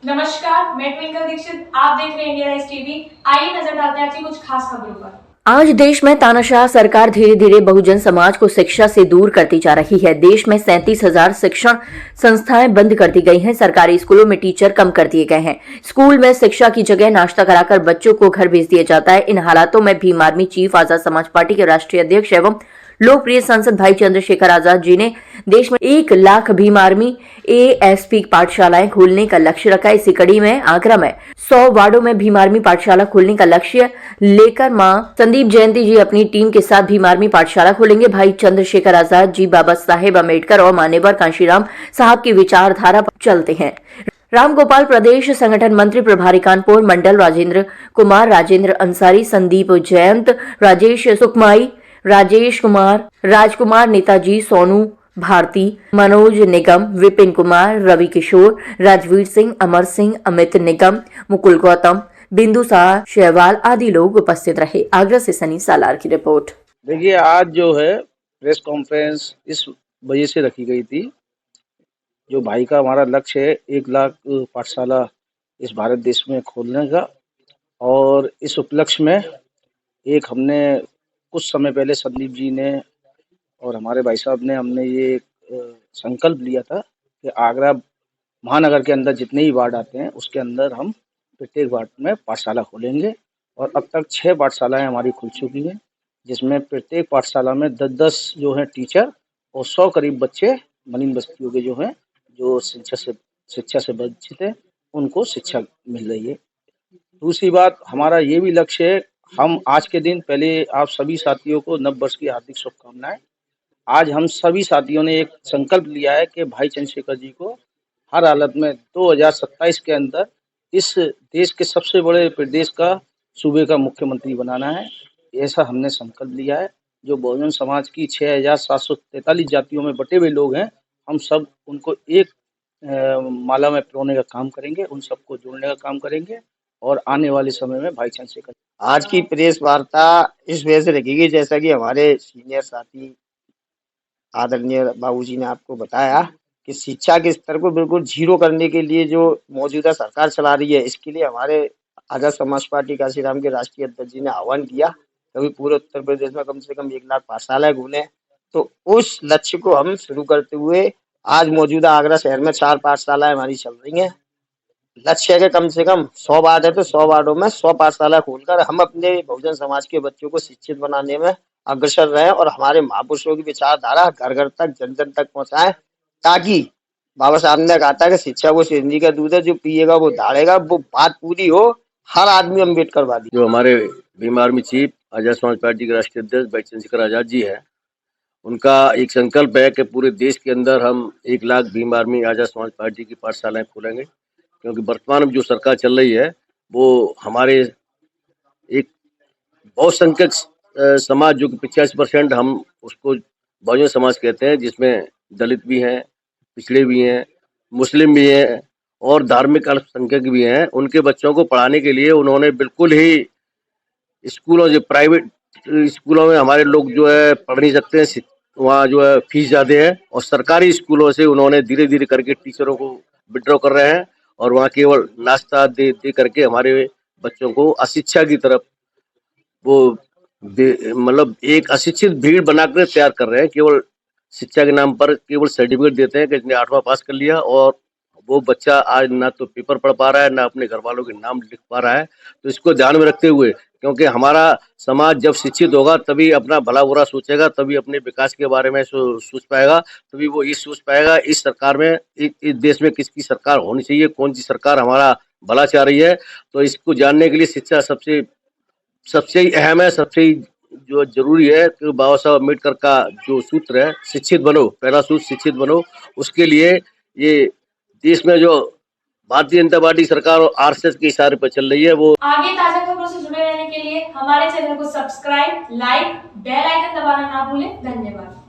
नमस्कार, मैं ट्विंकल दीक्षित। आप देख रहे हैं इंडिया राइज टीवी। आइए नजर डालते हैं आज की कुछ खास खबरों पर। आज देश में तानाशाह सरकार धीरे धीरे बहुजन समाज को शिक्षा से दूर करती जा रही है। देश में 37,000 शिक्षण संस्थाएं बंद कर दी गई हैं। सरकारी स्कूलों में टीचर कम कर दिए गए हैं। स्कूल में शिक्षा की जगह नाश्ता कराकर बच्चों को घर भेज दिया जाता है। इन हालातों में Bhim army chief Azad Samaj party के राष्ट्रीय अध्यक्ष एवं लोकप्रिय सांसद भाई चंद्रशेखर आजाद जी ने देश में 1 लाख भीम आर्मी एएसपी पाठशालाएं खोलने का लक्ष्य रखा। इसी कड़ी में आगरा में 100 वार्डों में भीम आर्मी पाठशाला खोलने का लक्ष्य लेकर मां संदीप जयंती जी अपनी टीम के साथ भीम आर्मी पाठशाला खोलेंगे। भाई चंद्रशेखर आजाद जी बाबा साहेब अम्बेडकर और मान्यवर कांशीराम साहब की विचारधारा पर चलते हैं। राम गोपाल प्रदेश संगठन मंत्री प्रभारी कानपुर मंडल राजेंद्र कुमार, राजेंद्र अंसारी, संदीप जयंत, राजेश सुकमाई, राजेश कुमार, राजकुमार, नेताजी, सोनू भारती, मनोज निगम, विपिन कुमार, रवि किशोर, राजवीर सिंह, अमर सिंह, अमित निगम, मुकुल गौतम, बिंदु शाह शेहवाल आदि लोग उपस्थित रहे। आगरा से सनी सालार की रिपोर्ट। देखिए, आज जो है प्रेस कॉन्फ्रेंस इस वजह से रखी गई थी, जो भाई का हमारा लक्ष्य है 1 लाख पाठशाला इस भारत देश में खोलने का। और इस उपलक्ष्य में एक हमने कुछ समय पहले संदीप जी ने और हमारे भाई साहब ने हमने ये संकल्प लिया था कि आगरा महानगर के अंदर जितने ही वार्ड आते हैं उसके अंदर हम प्रत्येक वार्ड में पाठशाला खोलेंगे। और अब तक 6 पाठशालाएं हमारी खुल चुकी हैं, जिसमें प्रत्येक पाठशाला में 10-10 जो हैं टीचर और 100 करीब बच्चे मलिन बस्तियों के जो हैं, जो शिक्षा से वंचित हैं, उनको शिक्षा मिल रही है। दूसरी बात, हमारा ये भी लक्ष्य है, हम आज के दिन पहले आप सभी साथियों को नव वर्ष की हार्दिक शुभकामनाएं। आज हम सभी साथियों ने एक संकल्प लिया है कि भाई चंद्रशेखर जी को हर हालत में 2027 के अंदर इस देश के सबसे बड़े प्रदेश का सूबे का मुख्यमंत्री बनाना है। ऐसा हमने संकल्प लिया है। जो बहुजन समाज की 6,743 जातियों में बटे हुए लोग हैं, हम सब उनको एक माला में पिरोने का काम करेंगे, उन सबको जोड़ने का काम करेंगे और आने वाले समय में भाई चंद्रशेखर। आज की प्रेस वार्ता इस वजह से रखी गई, जैसा कि हमारे सीनियर साथी आदरणीय बाबूजी ने आपको बताया कि शिक्षा के स्तर को बिल्कुल जीरो करने के लिए जो मौजूदा सरकार चला रही है, इसके लिए हमारे आजाद समाज पार्टी कांशीराम के राष्ट्रीय अध्यक्ष जी ने आह्वान किया कभी पूरे उत्तर प्रदेश में कम से कम 1 लाख पाठशालाएं खुले। तो उस लक्ष्य को हम शुरू करते हुए आज मौजूदा आगरा शहर में 4 पाठशालाएं हमारी चल रही हैं। लक्ष्य है कि कम से कम 100 वार्ड है तो 100 वार्डों में 100 पाठशाला खोलकर हम अपने बहुजन समाज के बच्चों को शिक्षित बनाने में अग्रसर रहे और हमारे महापुरुषों की विचारधारा घर घर तक जन जन तक पहुंचाए, ताकि बाबा साहब ने कहा था कि शिक्षा वो सिंधी का दूध है, जो पिएगा वो दहाड़ेगा। वो बात पूरी हो, हर आदमी अम्बेडकरवादी। जो हमारे Bhim army chief Azad Samaj party के राष्ट्रीय अध्यक्ष भाई चंद्रशेखर आजाद जी है, उनका एक संकल्प है कि पूरे देश के अंदर हम 1 लाख भीम आर्मी आजाद समाज पार्टी की पाठशालाएं खोलेंगे। क्योंकि वर्तमान में जो सरकार चल रही है वो हमारे एक बहुसंख्यक समाज, जो कि 85% हम उसको बहुजन समाज कहते हैं, जिसमें दलित भी हैं, पिछड़े भी हैं, मुस्लिम भी हैं और धार्मिक अल्पसंख्यक भी हैं। उनके बच्चों को पढ़ाने के लिए उन्होंने बिल्कुल ही स्कूलों, जो प्राइवेट स्कूलों में हमारे लोग जो है पढ़ नहीं सकते हैं, वहाँ जो है फीस ज़्यादा है, और सरकारी स्कूलों से उन्होंने धीरे धीरे करके टीचरों को विड्रॉ कर रहे हैं और वहाँ केवल नाश्ता दे करके हमारे बच्चों को अशिक्षा की तरफ वो मतलब एक अशिक्षित भीड़ बनाकर तैयार कर रहे हैं। केवल शिक्षा के नाम पर केवल सर्टिफिकेट देते हैं कि इसने 8वां पास कर लिया, और वो बच्चा आज ना तो पेपर पढ़ पा रहा है, ना अपने घर वालों के नाम लिख पा रहा है। तो इसको ध्यान में रखते हुए, क्योंकि हमारा समाज जब शिक्षित होगा तभी अपना भला बुरा सोचेगा, तभी अपने विकास के बारे में सोच पाएगा, तभी वो ये सोच पाएगा इस सरकार में, इस देश में किसकी सरकार होनी चाहिए, कौन सी सरकार हमारा भला चाह रही है। तो इसको जानने के लिए शिक्षा सबसे ही अहम है, सबसे ही जो जरूरी है। कि बाबा साहब अम्बेडकर का जो सूत्र है, शिक्षित बनो, पहला सूत्र शिक्षित बनो, उसके लिए ये देश में जो भारतीय जनता पार्टी सरकार और आरएसएस के इशारे पर चल रही है, वो आगे ताजा खबरों से जुड़े रहने के लिए हमारे चैनल को सब्सक्राइब, लाइक, बेल आइकन दबाना ना भूलें। धन्यवाद।